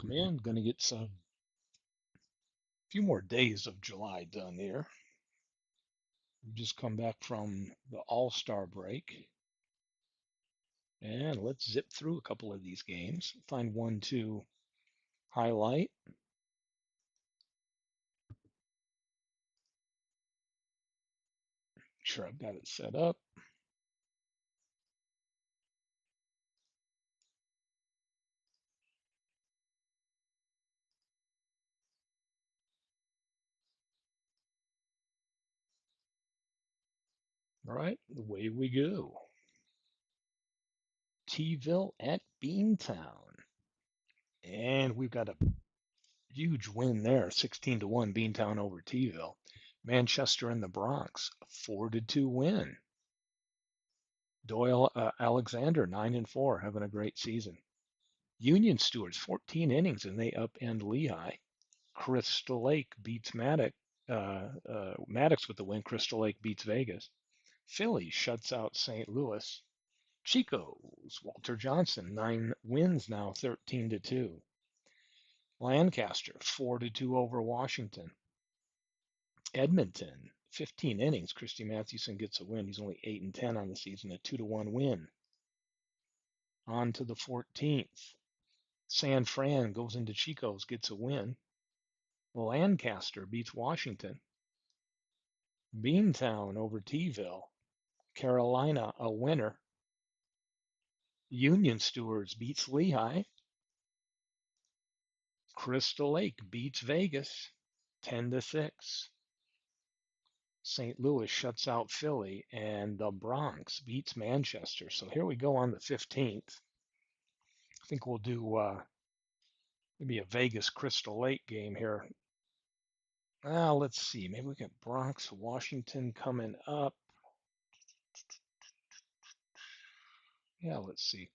welcome in. Going to get some few more days of July done here. We've just come back from the All-Star break. And let's zip through a couple of these games. Find one to highlight. Make sure I've got it set up. All right, away we go. T-ville at Beantown. And we've got a huge win there, 16-1 Beantown over T-ville. Manchester and the Bronx, 4-2 win. Doyle Alexander, 9-4, having a great season. Union Stewards, 14 innings, and they upend Lehigh. Crystal Lake beats Maddox with the win. Crystal Lake beats Vegas. Philly shuts out St. Louis. Chico's Walter Johnson, 9 wins now, 13-2. Lancaster, 4-2 over Washington. Edmonton, 15 innings. Christy Mathewson gets a win. He's only 8-10 on the season, a 2-1 win. On to the 14th. San Fran goes into Chico's, gets a win. Lancaster beats Washington. Beantown over T-ville. Carolina, a winner. Union Stewards beats Lehigh. Crystal Lake beats Vegas, 10-6. St. Louis shuts out Philly, and the Bronx beats Manchester. So here we go on the 15th. I think we'll do maybe a Vegas Crystal Lake game here. Let's see. Maybe we get Bronx, Washington coming up. Yeah, let's see.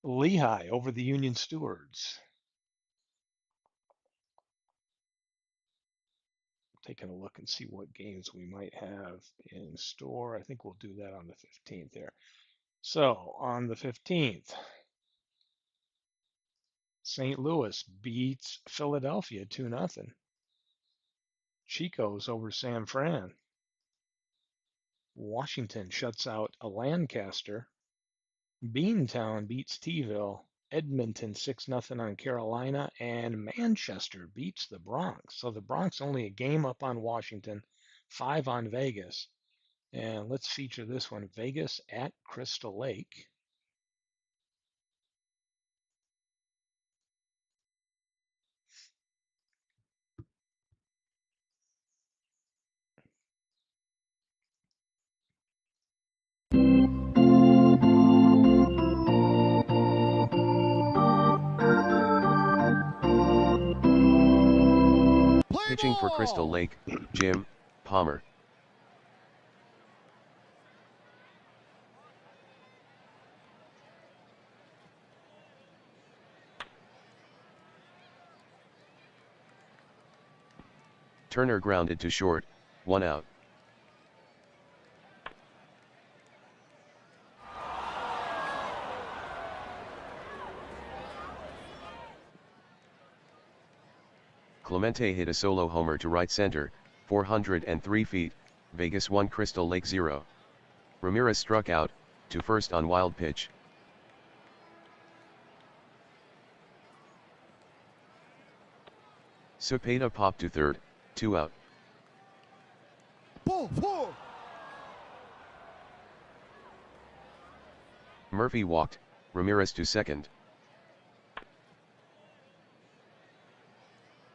Lehigh over the Union Stewards. Taking a look and see what games we might have in store. I think we'll do that on the 15th there. So on the 15th, St. Louis beats Philadelphia 2-0. Chico's over San Fran. Washington shuts out a Lancaster. Beantown beats T-ville. Edmonton 6-0 on Carolina, and Manchester beats the Bronx. So the Bronx only a game up on Washington, 5 on Vegas. And let's feature this one, Vegas at Crystal Lake. Pitching for Crystal Lake, Jim Palmer. Turner grounded to short, 1 out. Clemente hit a solo homer to right center, 403 feet, Vegas 1 Crystal Lake 0. Ramirez struck out, to first on wild pitch. Cepeda popped to third, 2 out. Ball 4. Murphy walked, Ramirez to second.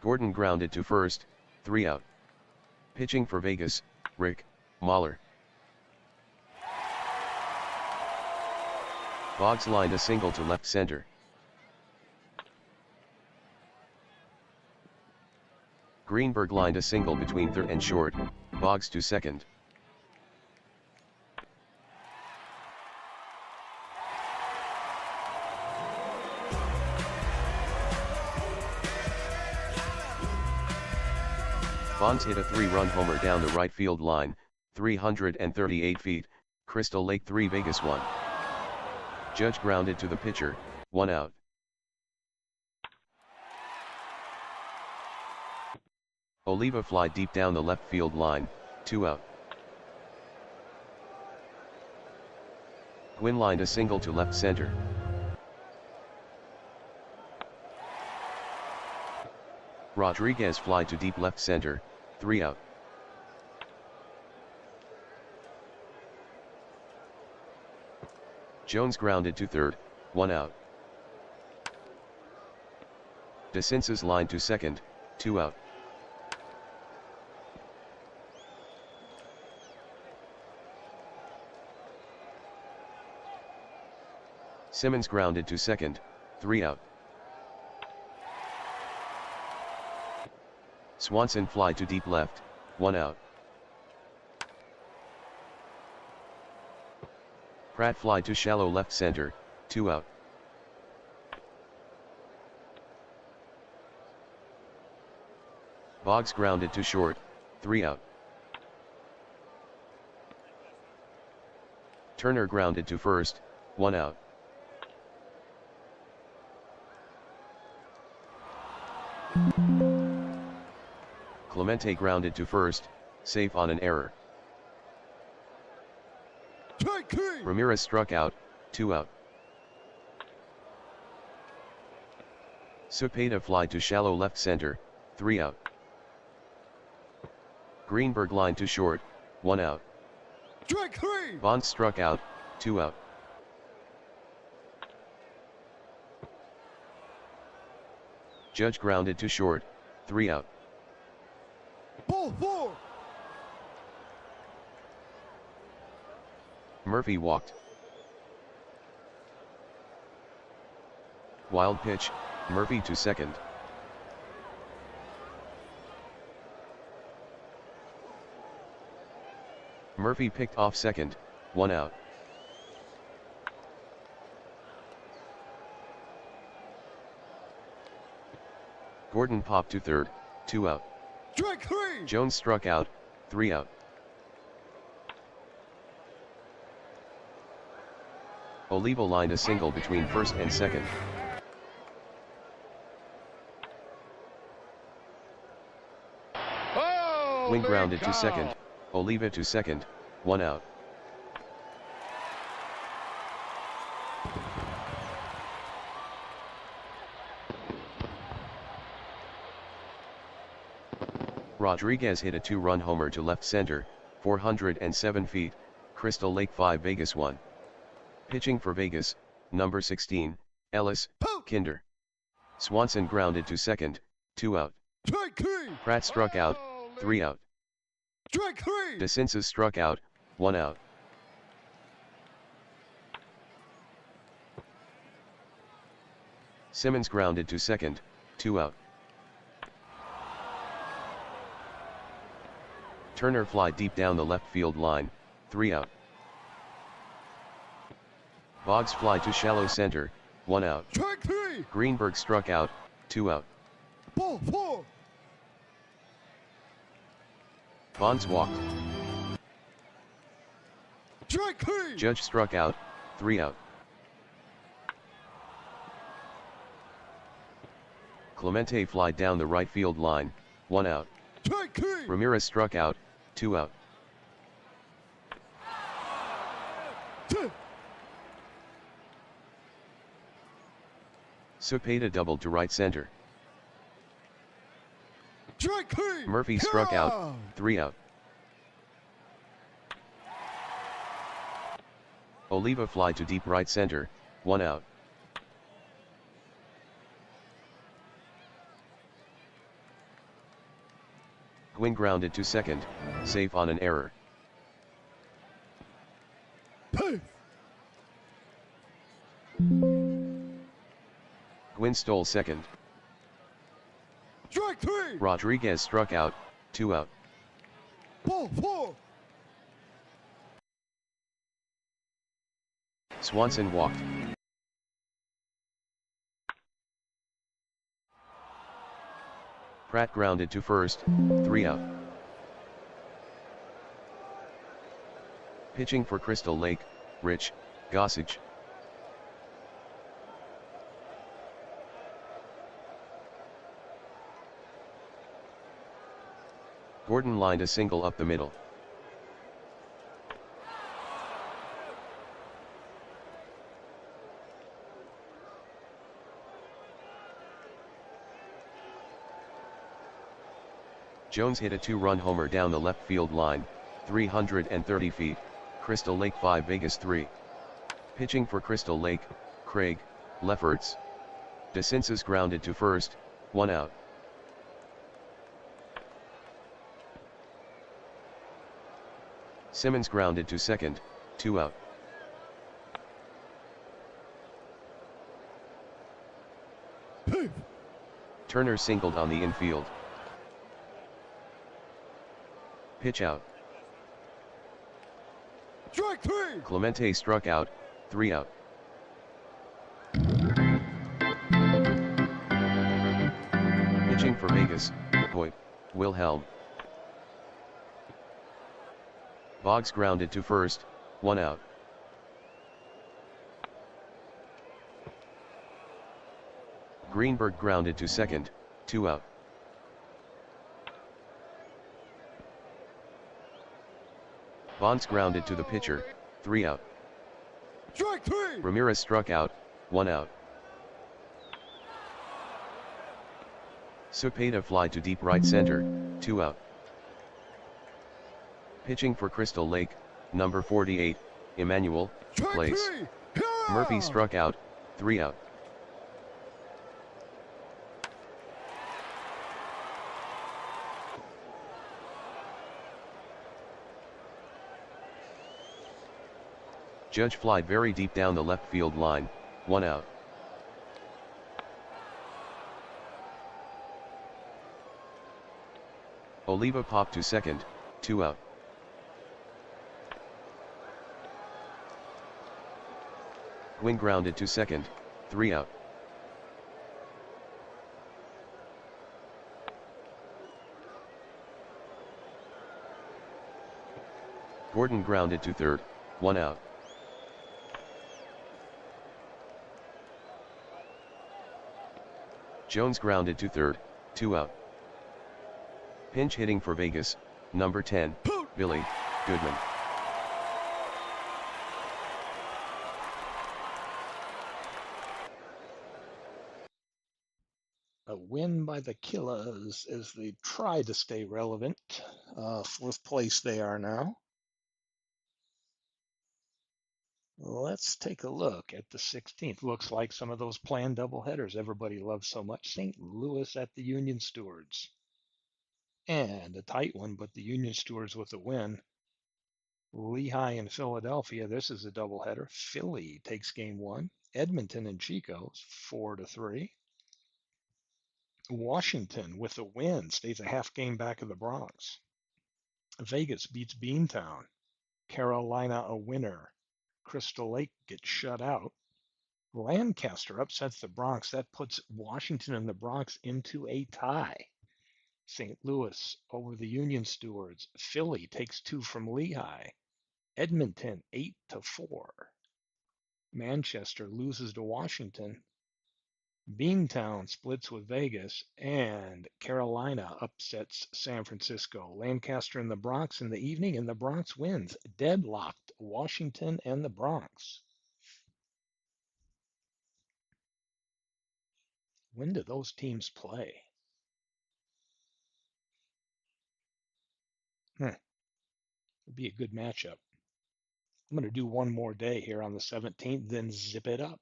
Gordon grounded to first, 3 out. Pitching for Vegas, Rick Mahler. Boggs lined a single to left center. Greenberg lined a single between third and short, Boggs to second. Bonds hit a 3-run homer down the right field line, 338 feet, Crystal Lake 3 Vegas 1. Judge grounded to the pitcher, 1 out. Oliva fly deep down the left field line, 2 out. Gwynn lined a single to left center. Rodriguez fly to deep left center, 3 out. Jones grounded to third, 1 out. DeCinces line to second, 2 out. Simmons grounded to second, 3 out. Swanson fly to deep left, 1 out. Pratt fly to shallow left center, 2 out. Boggs grounded to short, 3 out. Turner grounded to first, 1 out. Clemente grounded to first, safe on an error. Ramirez struck out, 2 out. Cepeda fly to shallow left center, 3 out. Greenberg line to short, 1 out. Bonds struck out, 2 out. Judge grounded to short, 3 out. Ball 4. Murphy walked. Wild pitch, Murphy to second. Murphy picked off second, 1 out. Gordon popped to third, 2 out. Jones struck out, 3 out. Oliva lined a single between first and second. Wing grounded to second, Oliva to second, 1 out. Rodriguez hit a 2-run homer to left center, 407 feet, Crystal Lake 5 Vegas 1. Pitching for Vegas, number 16, Ellis, Kinder. Swanson grounded to second, 2 out. Pratt struck out, 3 out. DeCinces struck out, 1 out. Simmons grounded to second, 2 out. Turner fly deep down the left field line, 3 out. Boggs fly to shallow center, 1 out. Greenberg struck out, 2 out. Ball 4. Bonds walked. Judge struck out, 3 out. Clemente fly down the right field line, 1 out. Ramirez struck out, 2 out. Cepeda doubled to right center. Murphy struck out, 3 out. Oliva fly to deep right center, 1 out. Gwynn grounded to second, safe on an error. Gwynn stole second. Rodriguez struck out, 2 out. Ball 4. Swanson walked. Pratt grounded to first, 3 out. Pitching for Crystal Lake, Rich Gossage. Gordon lined a single up the middle. Jones hit a two-run homer down the left field line, 330 feet, Crystal Lake 5 Vegas 3. Pitching for Crystal Lake, Craig Lefferts. DeCinces grounded to first, 1 out. Simmons grounded to second, 2 out. Pave. Turner singled on the infield. Pitch out. Strike 3. Clemente struck out, 3 out. Pitching for Vegas, Hoyt Wilhelm. Boggs grounded to first, 1 out. Greenberg grounded to second, 2 out. Bonds grounded to the pitcher, 3 out. Strike 3. Ramirez struck out, 1 out. Cepeda fly to deep right center, 2 out. Pitching for Crystal Lake, number 48, Emmanuel, Strike plays. 3. Yeah. Murphy struck out, 3 out. Judge flied very deep down the left field line, 1 out. Oliva popped to second, 2 out. Gwynn grounded to second, 3 out. Gordon grounded to third, 1 out. Jones grounded to third, 2 out. Pinch hitting for Vegas, number 10, Billy Goodman. A win by the Killers as they try to stay relevant. Fourth place they are now. Let's take a look at the 16th. Looks like some of those planned doubleheaders everybody loves so much. St. Louis at the Union Stewards. And a tight one, but the Union Stewards with a win. Lehigh and Philadelphia. This is a doubleheader. Philly takes game one. Edmonton and Chico 4-3. Washington with a win stays a half game back of the Bronx. Vegas beats Beantown. Carolina a winner. Crystal Lake gets shut out. Lancaster upsets the Bronx. That puts Washington and the Bronx into a tie. St. Louis over the Union Stewards. Philly takes two from Lehigh. Edmonton 8-4. Manchester loses to Washington. Beantown splits with Vegas, and Carolina upsets San Francisco. Lancaster and the Bronx in the evening, and the Bronx wins. Deadlocked Washington and the Bronx. When do those teams play? It'd be a good matchup. I'm going to do one more day here on the 17th, then zip it up.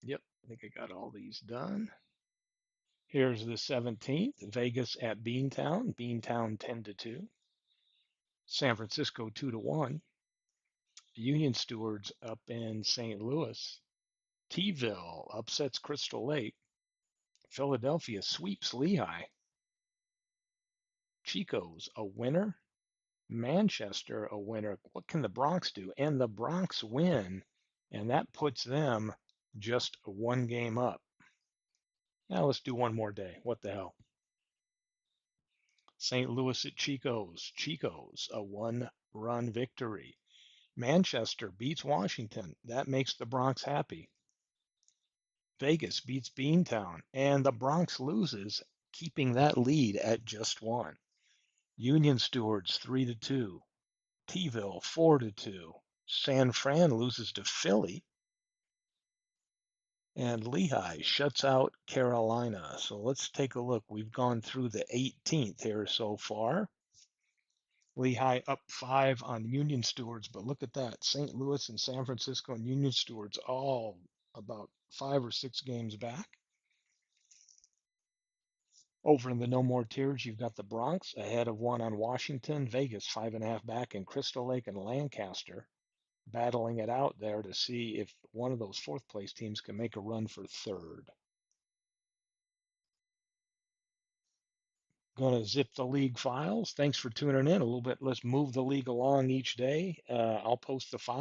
Yep, I think I got all these done. Here's the 17th. Vegas at Beantown. Beantown 10-2. San Francisco 2-1. Union Stewards up in St. Louis. T-ville upsets Crystal Lake. Philadelphia sweeps Lehigh. Chico's a winner. Manchester a winner. What can the Bronx do? And the Bronx win, and that puts them just one game up. Now let's do one more day. What the hell? St. Louis at Chico's. Chico's a one-run victory. Manchester beats Washington. That makes the Bronx happy. Vegas beats Beantown, and the Bronx loses. keeping that lead at just one. Union Stewards 3-2. T-ville 4-2. San Fran loses to Philly, and Lehigh shuts out Carolina. So let's take a look. We've gone through the 18th here so far. Lehigh up 5 on Union Stewards, but look at that. St. Louis and San Francisco and Union Stewards all about 5 or 6 games back. Over in the No More Tears, you've got the Bronx ahead of 1 on Washington, Vegas 5.5 back, and Crystal Lake and Lancaster battling it out there to see if one of those fourth place teams can make a run for third. Going to zip the league files. Thanks for tuning in. A little bit. Let's move the league along each day. I'll post the file.